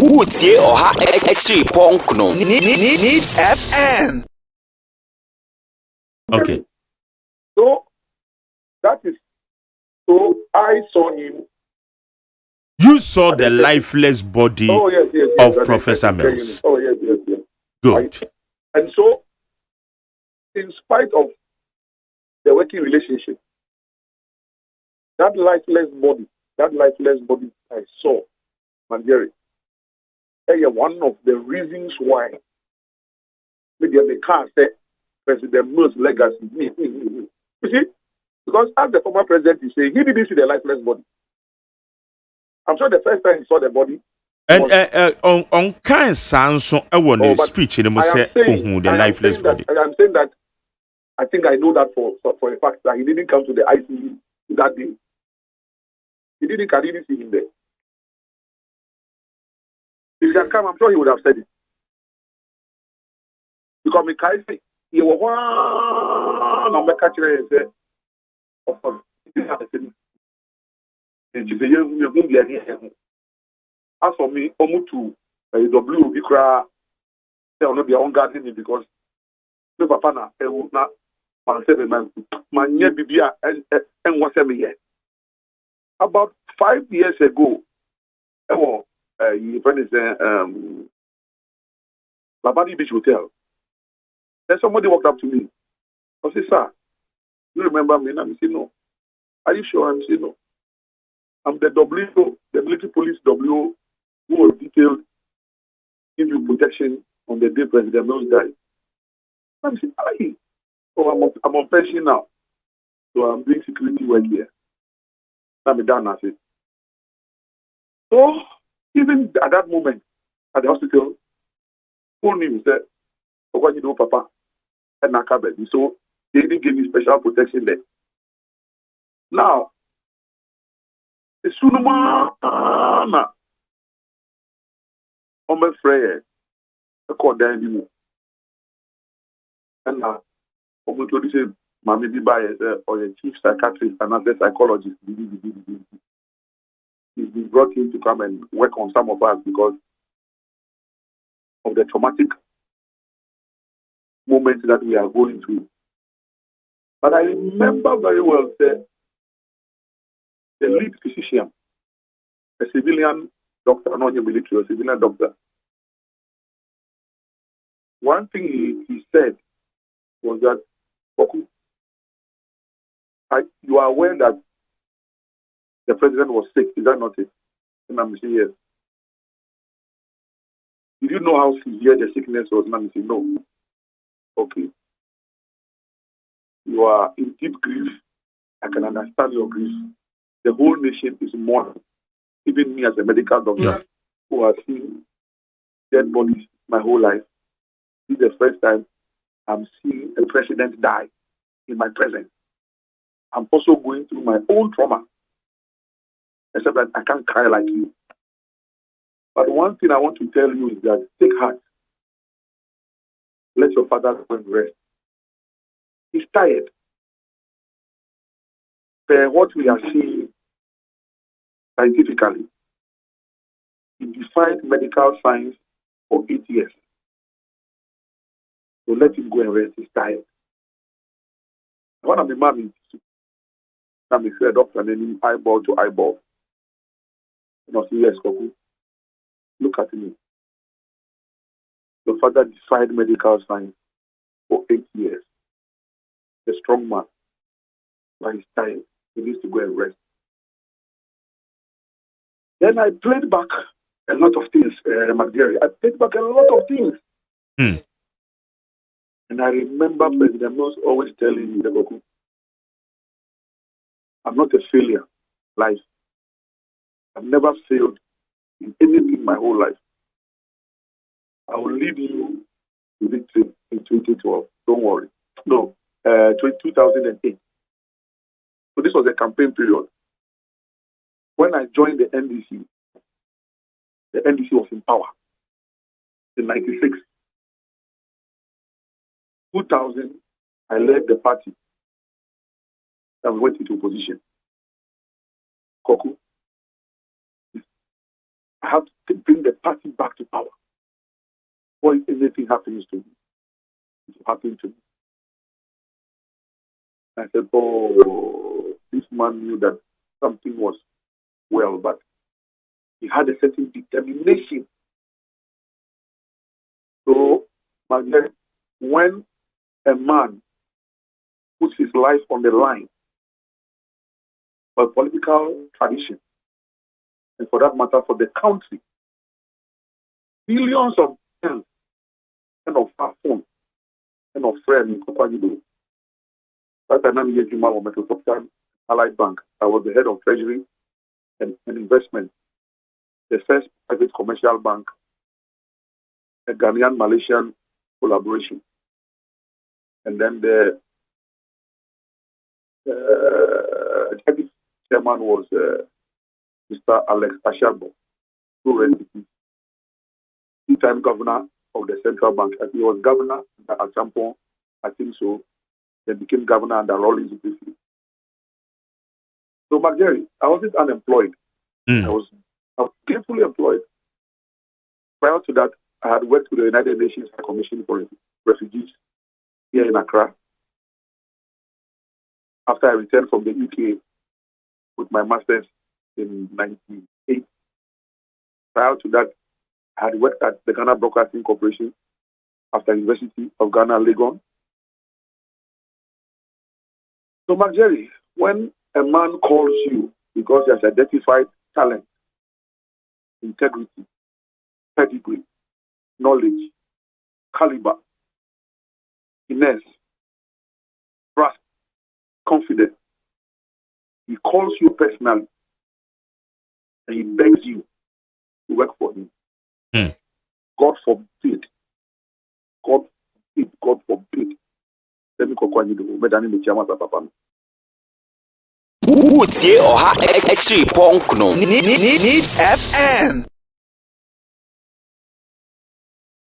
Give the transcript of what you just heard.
Utie Oha Echi Ponkno. Needs FM. Okay. So that is so I saw him. You saw the lifeless body of Professor Mills. Oh, yes. Good. And so, in spite of the working relationship, that lifeless body I saw, Manjeri, one of the reasons why maybe the car said President Mills' legacy. You see, because as the former president is saying, he didn't see the lifeless body. I'm sure the first time he saw the body. And on kind sounds on speech in the lifeless body. I'm saying that I think I know that for a fact that he didn't come to the ICU that day. I didn't see him there. If he had come, I'm sure he would have said it. Because me can say, he was one on the catcher and said, as for me, Omutu, W, Ikra, they will not be on gardening because no papa na na man say man bibia and what's here. About 5 years ago, friend is Labadi Beach Hotel. Then somebody walked up to me. I said, "Sir, you remember me?" And I said, "No." "Are you sure?" I said, "No. I'm the W, the military police W, who was detailed give you protection on the day President Mills died." I said, "Aye. Oh, I'm on pension now, so I'm doing security work here." I'm done. I said. So even at that moment at the hospital, who knew that? What you know, Papa, and Nakabe. So they didn't give me special protection there. Now, the Sunuma on my friend, I called them and now, I'm going to say, Mammy Biba or the chief psychiatrist and other psychologist. He's been brought in to come and work on some of us because of the traumatic moments that we are going through. But I remember very well that the lead physician, a civilian doctor, not a military, a civilian doctor, one thing he said was that, Koku, you are aware that the president was sick, is that not it? And I'm saying yes. Did you know how severe the sickness was? And I'm saying no. Okay. You are in deep grief. I can understand your grief. The whole nation is mourning. Even me as a medical doctor who has seen dead bodies my whole life. This is the first time I'm seeing a president die in my presence. I'm also going through my own trauma. Except that I can't cry like you. But one thing I want to tell you is that take heart. Let your father go and rest. He's tired. What we are seeing scientifically, he defied medical science for 8 years. So let him go and rest. He's tired. One of the mommy, I'm a doctor, and then eyeball to eyeball. And I say, yes, Koku, look at me. Your father defied medical science for 8 years. A strong man, but he's tired. He needs to go and rest. Then I played back a lot of things, McGarry. I played back a lot of things. And I remember President Mills always telling me, Koku, I'm not a failure. Life. I've never failed in anything my whole life. I will lead you to victory in 2012. Don't worry. No, 2008. So this was a campaign period. When I joined the NDC was in power in 96. 2000, I led the party and we went into opposition. Koku, I have to bring the party back to power. Before anything happens to me, it happened to me. I said, oh, this man knew that something was well, but he had a certain determination. So, when a man puts his life on the line for political tradition, and for that matter, for the country, billions of pence and of phone and of friends in Koku. That time, I'm Metropolitan Allied Bank. I was the head of Treasury and investment, the first private commercial bank, a Ghanaian-Malaysian collaboration. And then the executive chairman was Mr. Alex Ashabo, who ran the two-time governor of the central bank. And he was governor at some point, I think so. Then became governor under Rawlings briefly. So, Marjorie, I wasn't unemployed. I was gainfully employed. Prior to that, I had worked with the United Nations Commission for Refugees here in Accra. After I returned from the UK with my master's in 1998. Prior to that, I had worked at the Ghana Broadcasting Corporation after University of Ghana, Legon. So, Marjorie, when a man calls you because he has identified talent, integrity, pedigree, knowledge, caliber, finesse, trust, confidence, he calls you personally and he begs you to work for him. God forbid. God forbid. God forbid. Let me Koku Recounts. Utie Oha Exi Punk no Needs FM.